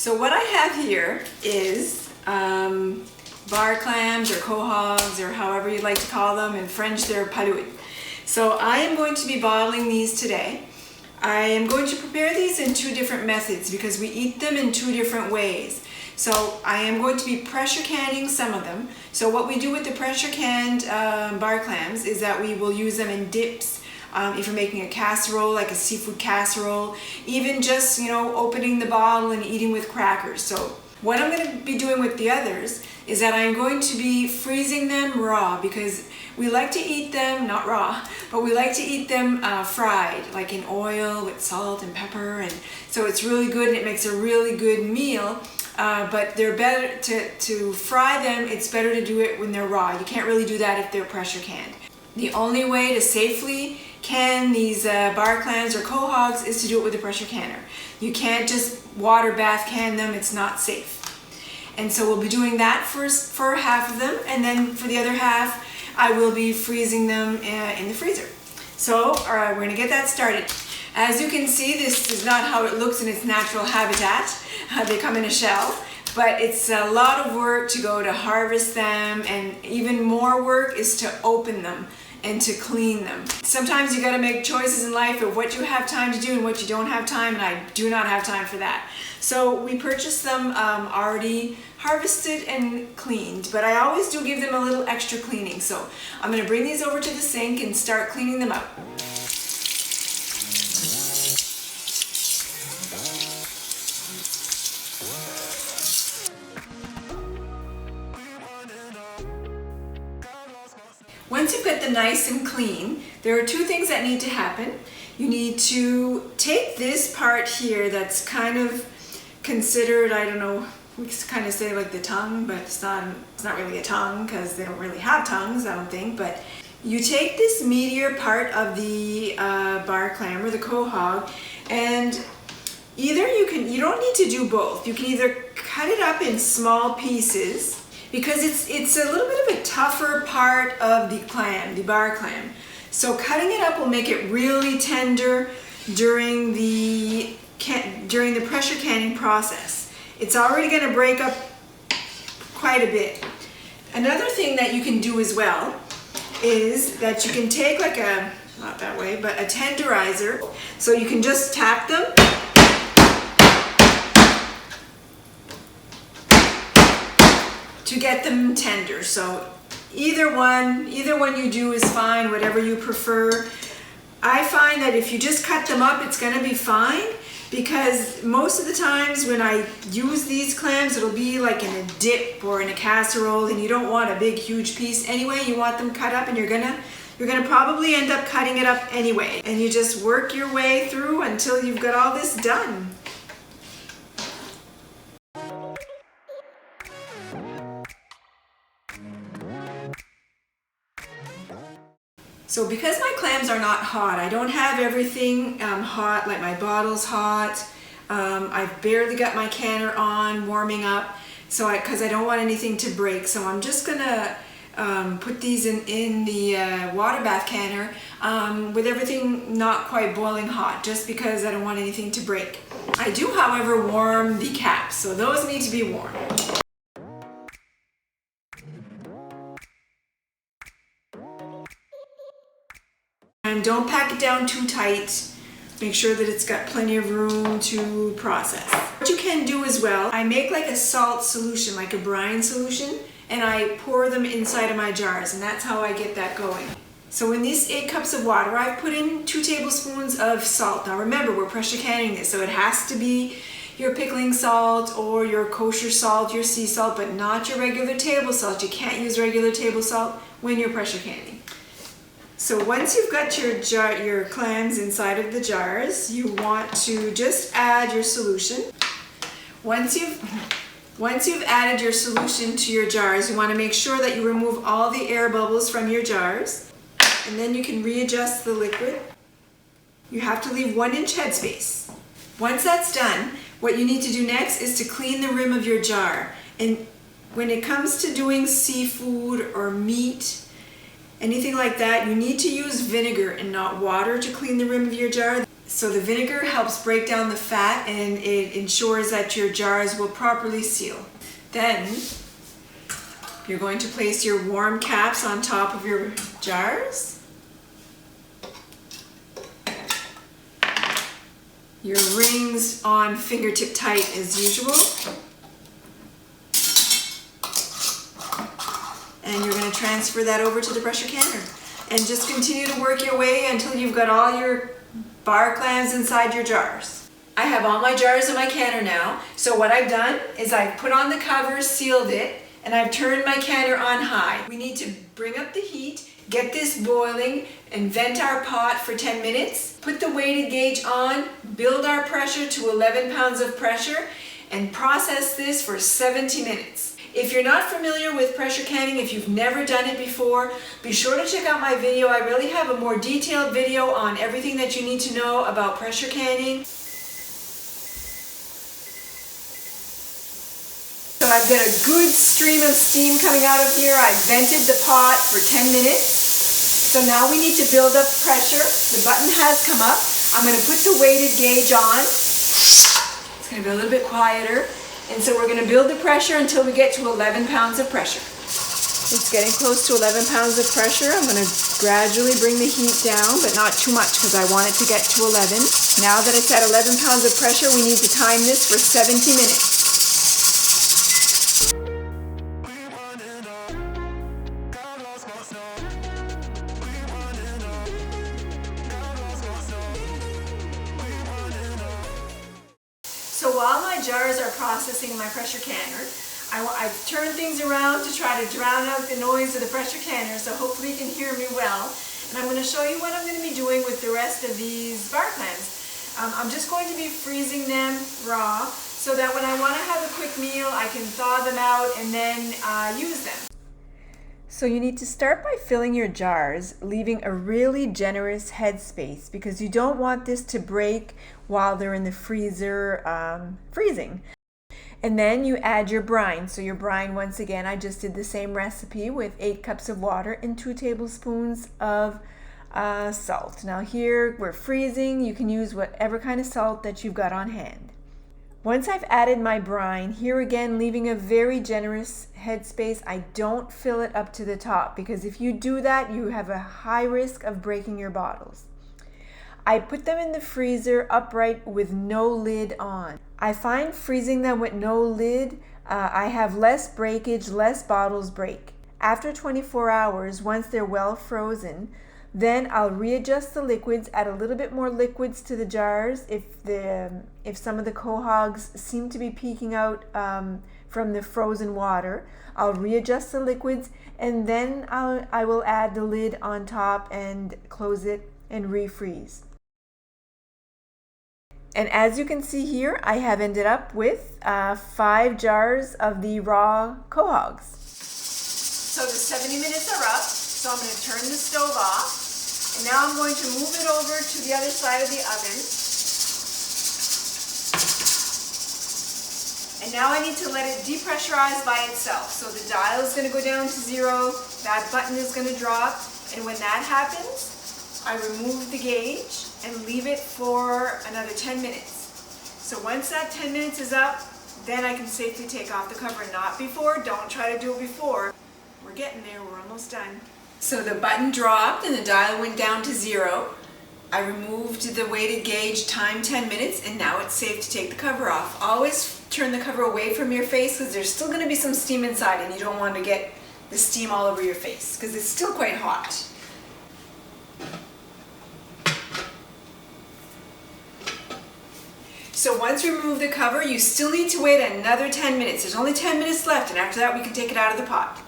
So what I have here is bar clams or quahogs or however you'd like to call them. In French, they're palude. So I am going to be bottling these today. I am going to prepare these in two different methods because we eat them in two different ways. So I am going to be pressure canning some of them. So what we do with the pressure canned bar clams is that we will use them in dips. If you're making a casserole, like a seafood casserole, even just, opening the bottle and eating with crackers. So what I'm going to be doing with the others is that I'm going to be freezing them raw because we like to eat them, not raw, but we like to eat them fried, like in oil with salt and pepper. And so it's really good and it makes a really good meal. But they're better to fry them. It's better to do it when they're raw. You can't really do that if they're pressure canned. The only way to safely can these bar clams or quahogs is to do it with a pressure canner. You can't just water bath can them, it's not safe. And so we'll be doing that first for half of them, and then for the other half I will be freezing them in the freezer. So we're going to get that started. As you can see, this is not how it looks in its natural habitat. They come in a shell. But it's a lot of work to go to harvest them, and even more work is to open them and to clean them. Sometimes you got to make choices in life of what you have time to do and what you don't have time, and I do not have time for that. So we purchased them already harvested and cleaned, but I always do give them a little extra cleaning. So I'm going to bring these over to the sink and start cleaning them up. Once you've got them nice and clean, there are two things that need to happen. You need to take this part here that's kind of considered, I don't know, we kind of say like the tongue, but it's not really a tongue because they don't really have tongues, I don't think. But you take this meatier part of the bar clam or the quahog, and either you don't need to do both. You can either cut it up in small pieces, because it's a little bit of a tougher part of the clam, the bar clam. So cutting it up will make it really tender during the pressure canning process. It's already going to break up quite a bit. Another thing that you can do as well is that you can take like not that way, but a tenderizer. So you can just tap them. To get them tender. So either one you do is fine, whatever you prefer. I find that if you just cut them up, it's going to be fine, because most of the times when I use these clams, it'll be like in a dip or in a casserole, and you don't want a big huge piece anyway. You want them cut up, and you're gonna probably end up cutting it up anyway, and you just work your way through until you've got all this done. So because my clams are not hot, I don't have everything hot, like my bottle's hot. I've barely got my canner on, warming up, because I don't want anything to break. So I'm just gonna put these in the water bath canner with everything not quite boiling hot, just because I don't want anything to break. I do, however, warm the caps, so those need to be warm. And don't pack it down too tight. Make sure that it's got plenty of room to process. What you can do as well, I make like a salt solution, like a brine solution, and I pour them inside of my jars, and that's how I get that going. So in these 8 cups of water, I've put in 2 tablespoons of salt. Now remember, we're pressure canning this, so it has to be your pickling salt or your kosher salt, your sea salt, but not your regular table salt. You can't use regular table salt when you're pressure canning. So once you've got your clams inside of the jars, you want to just add your solution. Once you've added your solution to your jars, you want to make sure that you remove all the air bubbles from your jars, and then you can readjust the liquid. You have to leave 1-inch headspace. Once that's done, what you need to do next is to clean the rim of your jar. And when it comes to doing seafood or meat, anything like that, you need to use vinegar and not water to clean the rim of your jar. So the vinegar helps break down the fat and it ensures that your jars will properly seal. Then you're going to place your warm caps on top of your jars. Your rings on fingertip tight as usual. And you're going to transfer that over to the pressure canner. And just continue to work your way until you've got all your bar clams inside your jars. I have all my jars in my canner now. So what I've done is I've put on the cover, sealed it, and I've turned my canner on high. We need to bring up the heat, get this boiling, and vent our pot for 10 minutes. Put the weighted gauge on, build our pressure to 11 pounds of pressure, and process this for 70 minutes. If you're not familiar with pressure canning, if you've never done it before, be sure to check out my video. I really have a more detailed video on everything that you need to know about pressure canning. So I've got a good stream of steam coming out of here. I vented the pot for 10 minutes. So now we need to build up pressure. The button has come up. I'm going to put the weighted gauge on. It's going to be a little bit quieter. And so we're going to build the pressure until we get to 11 pounds of pressure. It's getting close to 11 pounds of pressure. I'm going to gradually bring the heat down, but not too much because I want it to get to 11. Now that it's at 11 pounds of pressure, we need to time this for 70 minutes. So while my jars are processing my pressure canner, I've turned things around to try to drown out the noise of the pressure canner, so hopefully you can hear me well. And I'm going to show you what I'm going to be doing with the rest of these bar clams. I'm just going to be freezing them raw so that when I want to have a quick meal, I can thaw them out and then use them. So you need to start by filling your jars, leaving a really generous headspace because you don't want this to break while they're in the freezer freezing. And then you add your brine. So your brine, once again, I just did the same recipe with 8 cups of water and 2 tablespoons of salt. Now here we're freezing. You can use whatever kind of salt that you've got on hand. Once I've added my brine, here again leaving a very generous headspace, I don't fill it up to the top because if you do that, you have a high risk of breaking your bottles. I put them in the freezer upright with no lid on. I find freezing them with no lid, I have less breakage, less bottles break. After 24 hours, once they're well frozen, then I'll readjust the liquids, add a little bit more liquids to the jars if some of the quahogs seem to be peeking out from the frozen water. I'll readjust the liquids and then I will add the lid on top and close it and refreeze. And as you can see here, I have ended up with 5 jars of the raw quahogs. So the 70 minutes are up, so I'm going to turn the stove off. And now I'm going to move it over to the other side of the oven. And now I need to let it depressurize by itself. So the dial is going to go down to 0, that button is going to drop, and when that happens, I remove the gauge and leave it for another 10 minutes. So once that 10 minutes is up, then I can safely take off the cover, not before. Don't try to do it before. We're getting there, we're almost done. So the button dropped and the dial went down to 0. I removed the weighted gauge, time 10 minutes, and now it's safe to take the cover off. Always turn the cover away from your face because there's still going to be some steam inside and you don't want to get the steam all over your face because it's still quite hot. So once you remove the cover, you still need to wait another 10 minutes. There's only 10 minutes left, and after that we can take it out of the pot.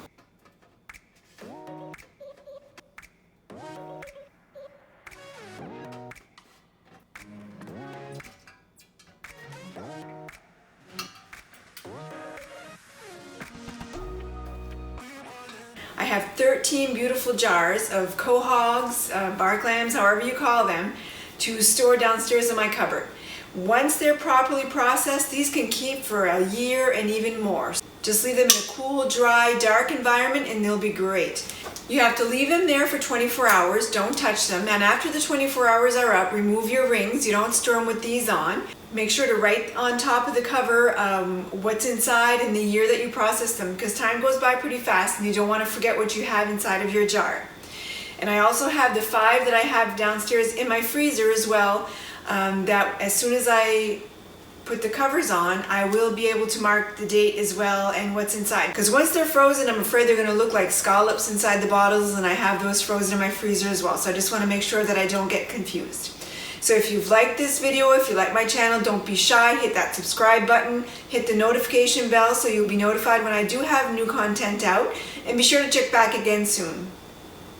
I have 13 beautiful jars of quahogs, bar clams, however you call them, to store downstairs in my cupboard. Once they're properly processed, these can keep for a year and even more. Just leave them in a cool, dry, dark environment and they'll be great. You have to leave them there for 24 hours, don't touch them, and after the 24 hours are up, remove your rings. You don't store them with these on. Make sure to write on top of the cover what's inside and the year that you processed them, because time goes by pretty fast and you don't want to forget what you have inside of your jar. And I also have the 5 that I have downstairs in my freezer as well, that as soon as I put the covers on, I will be able to mark the date as well and what's inside. Because once they're frozen, I'm afraid they're going to look like scallops inside the bottles, and I have those frozen in my freezer as well. So I just want to make sure that I don't get confused. So if you've liked this video, if you like my channel, don't be shy. Hit that subscribe button, hit the notification bell so you'll be notified when I do have new content out, and be sure to check back again soon.